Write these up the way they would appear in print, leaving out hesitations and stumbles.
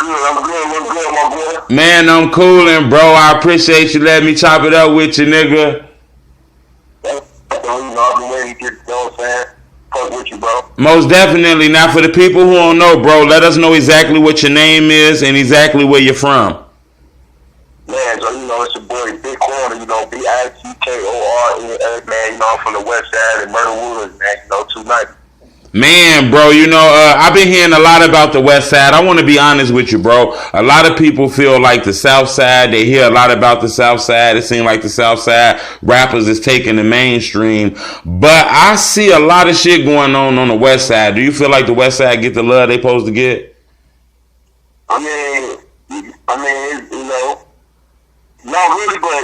What's good, my boy? Man, I'm coolin', bro. I appreciate you letting me chop it up with you, nigga. I've been waiting to get, you know what I'm saying? Fuck with you, bro. Most definitely. Now, for the people who don't know, bro, let us know exactly what your name is and exactly where you're from. Man, so, it's your boy, Big Korna, Bikkorna, man, I'm from the Westside and Myrtle Woods, man, 290. Man, bro, I've been hearing a lot about the West Side. I want to be honest with you, bro. A lot of people feel like the South Side. They hear a lot about the South Side. It seems like the South Side rappers is taking the mainstream. But I see a lot of shit going on the West Side. Do you feel like the West Side get the love they supposed to get? I mean, not really, but,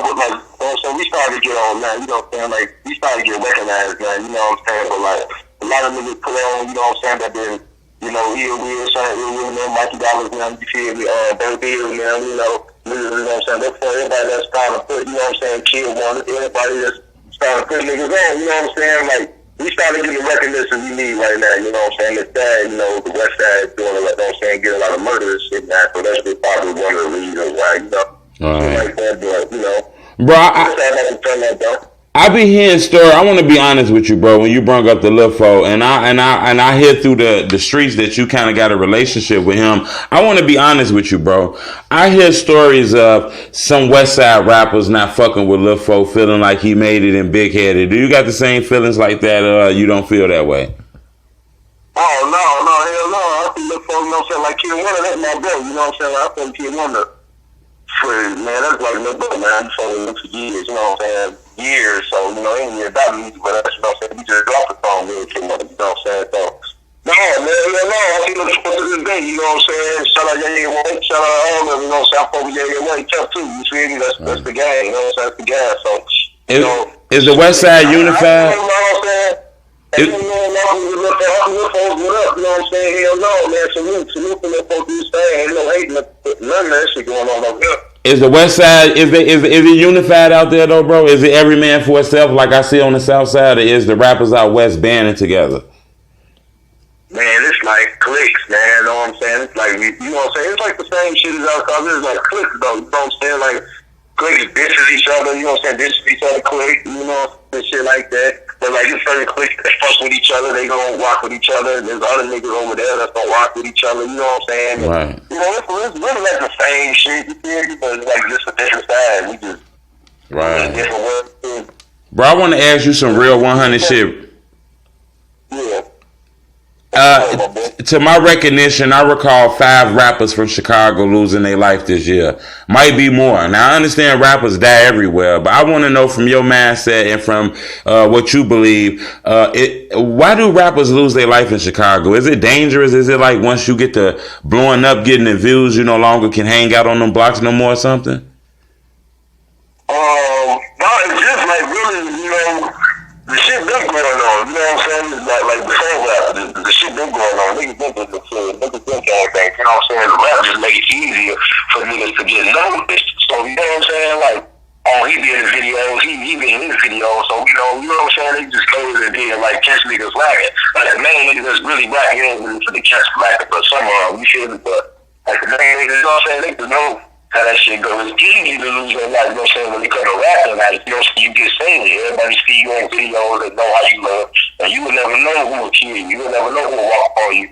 but like, so we started to get on now, you know what I'm saying? Like, we started to get recognized now, you know what I'm saying? But, like, a lot of niggas put on, you know what I'm saying, that been, Mikey Dollars, now, you feel me? Baby, now, niggas, you know what I'm saying? That's for everybody that's trying to put, you know what I'm saying, Kid One, everybody that's trying to put niggas on, you know what I'm saying? Like, we started getting the recognition we need right now, you know what I'm saying? The side, the West Side doing, you know what I'm saying, getting a lot of murder and shit now, so that's just probably one of the reasons why, like that, but, bro, I be hearing stories. I want to be honest with you, bro. When you brought up the Lil Fo, and I hear through the streets that you kind of got a relationship with him. I want to be honest with you, bro. I hear stories of some West Side rappers not fucking with Lil Fo, feeling like he made it and big headed. Do you got the same feelings like that? You don't feel that way? Oh no, hell no. I think Lil Fo, you know what I'm saying, like Kid One, that's my bro. You know what I'm saying? Like, I think Kid One. Man, that's like no book, man. I'm following him for years, you know what I'm saying? Years, so, ain't really about music, but that's, you know what I'm saying? We just dropped the song, really, you know what I'm saying? So, no, I see Lil Fo to this day, you know what I'm saying? Shout out Yang White, shout out all of them, you know what I'm saying? I fuck with Yang White, tough too, you feel me? That's the gang, you know what I'm saying? That's the gang, so, Is the West Side unified? You know what I'm saying? You know what I'm saying? Hell no, man. Salute for Lil Fo to this day. Ain't no hating, none of that shit going on over here. Is the West Side, is it unified out there though, bro? Is it every man for itself like I see on the South Side, or is the rappers out west banding together? Man, it's like cliques, man. You know what I'm saying? It's like, you know what I'm saying? It's like the same shit as out there. It's like cliques though. You know what I'm saying? Like cliques disses each other. You know what I'm saying? Disses each other cliques. You know, and shit like that. But like there's certain cliques that fuck with each other. They gonna rock with each other. There's other niggas over there that don't rock with each other. You know what I'm saying? Right. You know, it's really like the same shit. You feel me? But it's like just a different side. We just different words. Bro, I want to ask you some real 100 shit. Yeah. To my recognition, I recall 5 rappers from Chicago losing their life this year. Might be more. Now, I understand rappers die everywhere, but I want to know from your mindset and from what you believe, why do rappers lose their life in Chicago? Is it dangerous? Is it like once you get to blowing up, getting the views, you no longer can hang out on them blocks no more or something? No, it's just like really, the shit been going on, you know what I'm saying? It's like before rap, the shit been going on. Niggas been doing the shit, niggas been doing things, you know what I'm saying? The rap just make it easier for niggas to get noticed. So, you know what I'm saying? Like, he be in his videos, he be in his videos, so, you know what I'm saying? They just goes and did, like, catch niggas lacking. Like, the main niggas that's really black, he ain't really for the catch lacking, but some of them, you feel me? But, like, the main niggas, you know what I'm saying? They just know how that shit goes. It's easy to lose your life, you know what I'm saying, when you come to rapping, like, you get famous. Everybody see you in videos that know how you love, and you will never know who will kill you. You will never know who will walk on you.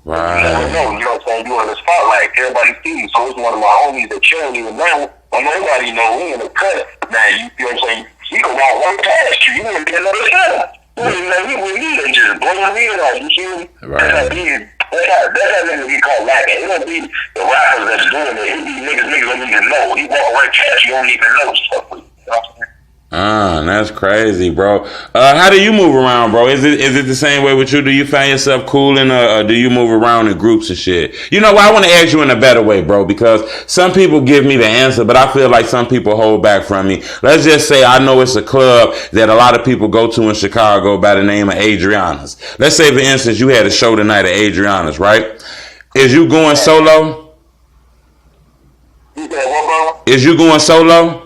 Right. You never know, you know what I'm saying? You in the spotlight, everybody see you. So it's one of my homies that you don't even know, or nobody know, we in the cut. Now, you know what I'm saying? He can walk right past you. You wouldn't get another shot. You wouldn't know he wouldn't either. Just blow your head off, you see me? Right. That's how niggas be called lacking. It don't be the rappers that's doing it. It be niggas don't even know. He walk right past you, don't even know. Stuff with you. You know what I'm saying? That's crazy, bro. How do you move around, bro? Is it the same way with you? Do you find yourself cooling, or do you move around in groups and shit? You know, I want to ask you in a better way, bro, because some people give me the answer, but I feel like some people hold back from me. Let's just say I know it's a club that a lot of people go to in Chicago by the name of Adriana's. Let's say, for instance, you had a show tonight at Adriana's, right? Is you going solo? Is you going solo?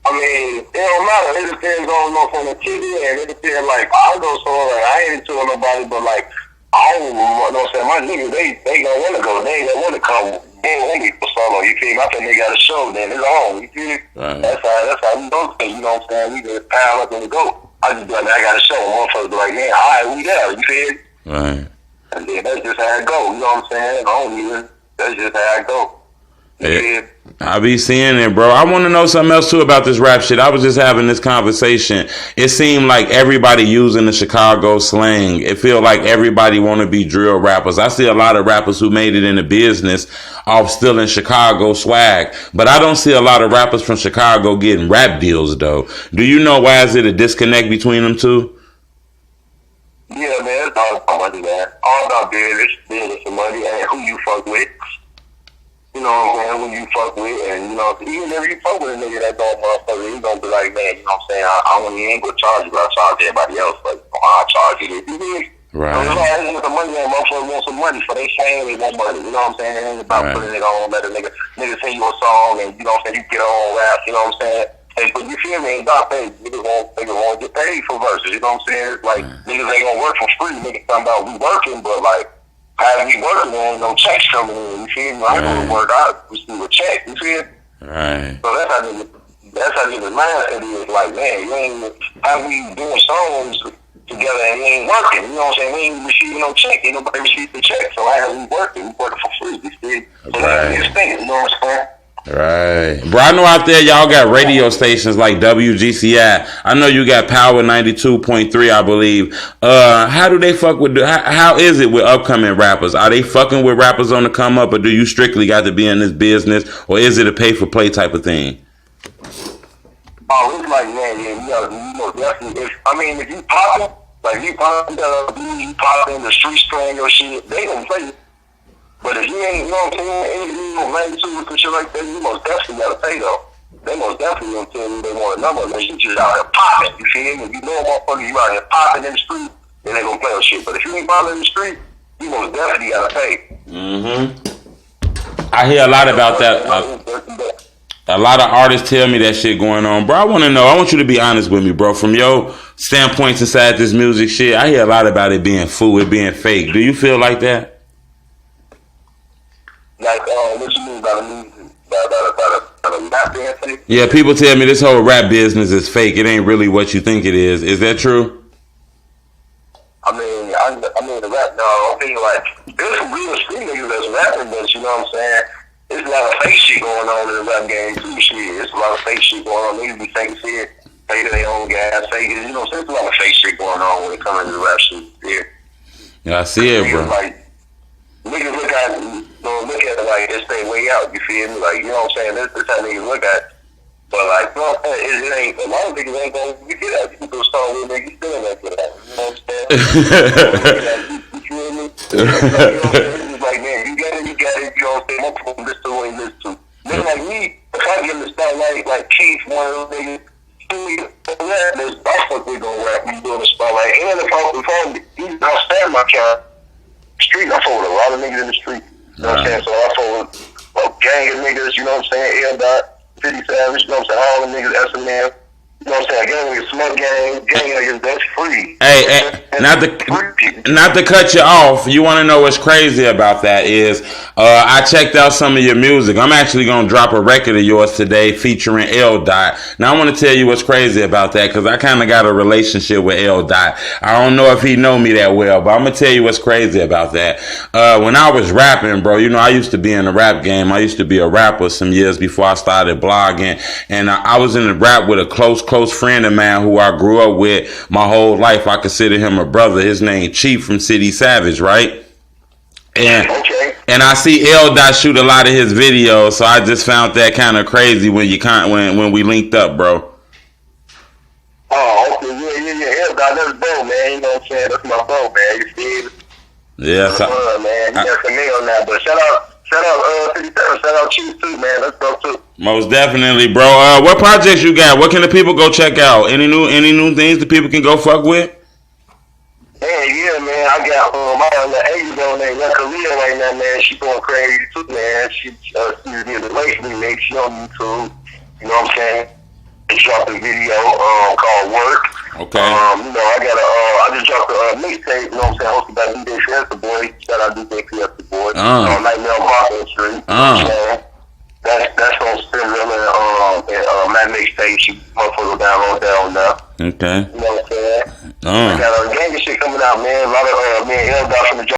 I mean, it don't matter. It depends on the TV, and it depends, like, I go solo, like, I ain't into nobody, but, like, I don't know what I'm saying. My niggas, they gonna wanna go. They ain't gonna wanna come. They ain't want me for solo. You feel me? I think they got a show. Then it's on. You feel me? Right. That's how we go. You know what I'm saying? We just pile up and we go. I just be like, man, I got a show. Motherfuckers be like, man, all right, we there. You feel me? Right. And then that's just how it go. You know what I'm saying? I don't even. That's just how it go. Yeah. I be seeing it, bro. I want to know something else too about this rap shit. I was just having this conversation. It seemed like everybody using the Chicago slang. It feel like everybody want to be drill rappers. I see a lot of rappers who made it in the business off still in Chicago swag, but I don't see a lot of rappers from Chicago getting rap deals though. Do you know why is it a disconnect between them two? Yeah, man, it's all about money, man. All about business and money and who you fuck with. You know what I'm saying? When you fuck with, and you know, even if you fuck with a nigga that don't motherfucker, he gonna be like, man, you know what I'm saying? I ain't gonna charge you, but I charge everybody else. Like, I'll charge you. You dig? Right. So it's all with the money, and motherfuckers want some money for they fame, they want money. You know what I'm saying? It ain't about putting it on, let a nigga sing you a song, and you know what I'm saying? You get on rap, you know what I'm saying? Hey, but you feel me? Ain't about paid. Niggas won't get paid for verses. You know what I'm saying? It's like, niggas ain't gonna work for free. Niggas talking about we working, but like, how we working, there ain't no checks coming in. You feel me? I go to work out, receive a check. You feel me? Right. So that's how niggas mindset is. Like, man, you ain't how we doing songs together and we ain't working. You know what I'm saying? We ain't receiving no check. Ain't nobody receiving the check. So how we working? We working for free. You feel me? So that's his thing. You know what I'm saying? Right. Bro, I know out there y'all got radio stations like WGCI. I know you got Power 92.3, I believe. How do they fuck with how is it with upcoming rappers? Are they fucking with rappers on the come up, or do you strictly got to be in this business, or is it a pay for play type of thing? Oh, it's like, man, yeah, you know, definitely. If you poppin', like you pop in the street playing your shit, they gonna play. But if you ain't, you know what I'm saying, you know, magnitude and shit like that, you most definitely gotta pay though. They most definitely gonna tell you they want a number unless you just out here popping. You feel me? If you know a motherfucker, you out here popping in the street, then they gonna play your shit. But if you ain't popping in the street, you most definitely gotta pay. I hear a lot about that. A lot of artists tell me that shit going on. Bro, I want to know. I want you to be honest with me, bro. From your standpoints inside this music shit, I hear a lot about it being fool, it being fake. Do you feel like that? Like, what you mean by the music? By the rap dancing? Yeah, people tell me this whole rap business is fake. It ain't really what you think it is. Is that true? I mean, the rap, no, I mean, like, there's some real street niggas that's rapping, but you know what I'm saying? There's a lot of fake shit going on in the rap game, too, shit. There's a lot of fake shit going on. Niggas be faking shit, faking their own gas, faking, you know, there's a lot of fake shit going on when it comes to the rap shit. Yeah, I see it, bro. Niggas look at it like it's their way out, you feel me? Like, you know what I'm saying? This how niggas look at it. But like, you know what I'm saying? It ain't, a lot of niggas ain't gonna get that. You go start with niggas still ain't get that. You know what I'm saying? You feel me? It's like, man, you got it, you know what I'm saying? I'm from this to what he listens to. Niggas like me, if I get him to start like Keith, one of those niggas, that's what we gonna rap. We doing a spotlight. And if I stand my count, street, I fuck with a lot of niggas in the street. You know what I'm saying? So I fuck with a gang of niggas, you know what I'm saying? L Dot, 50 Savage, you know what I'm saying? All the niggas, SML. You know what I'm saying? Gang niggas, smart gang niggas, that's free. Hey, not to cut you off, you want to know what's crazy about that is I checked out some of your music. I'm actually going to drop a record of yours today featuring L Dot. Now I want to tell you what's crazy about that because I kind of got a relationship with L Dot. I don't know if he know me that well, but I'm going to tell you what's crazy about that. When I was rapping, bro, you know, I used to be in the rap game. I used to be a rapper some years before I started blogging, and I was in the rap with a close friend of mine who I grew up with my whole life. I consider him a brother. His name Chief from City Savage, right? And I see L Dot shoot a lot of his videos, so I just found that kind of crazy when we linked up, bro. Oh, okay, yeah. L Dot, that's bro, man. You know what I'm saying? That's my bro, man. You see it? Yeah, man. You got some me on that, but shout out 57, shout out Chief too, man. Let's go too. Most definitely, bro. What projects you got? What can the people go check out? Any new things that people can go fuck with? Yeah, man. I got my little Asian girl named Korea right now, man. She going crazy too, man. She did the race remix. She on YouTube. You know what I'm saying? dropped a video called Work. Okay. You know, I just dropped a mixtape, you know what I'm saying, hosted by DJ Fiesta Boy. Shout out DJ Fiesta Boy. Nightmare on Boston Street. You know what I'm saying? That's on Spinrilla and my mixtape. You motherfucker download that on there. Okay. You know what I'm saying? I got a gang of shit coming out, man. A lot of me and L Dot from the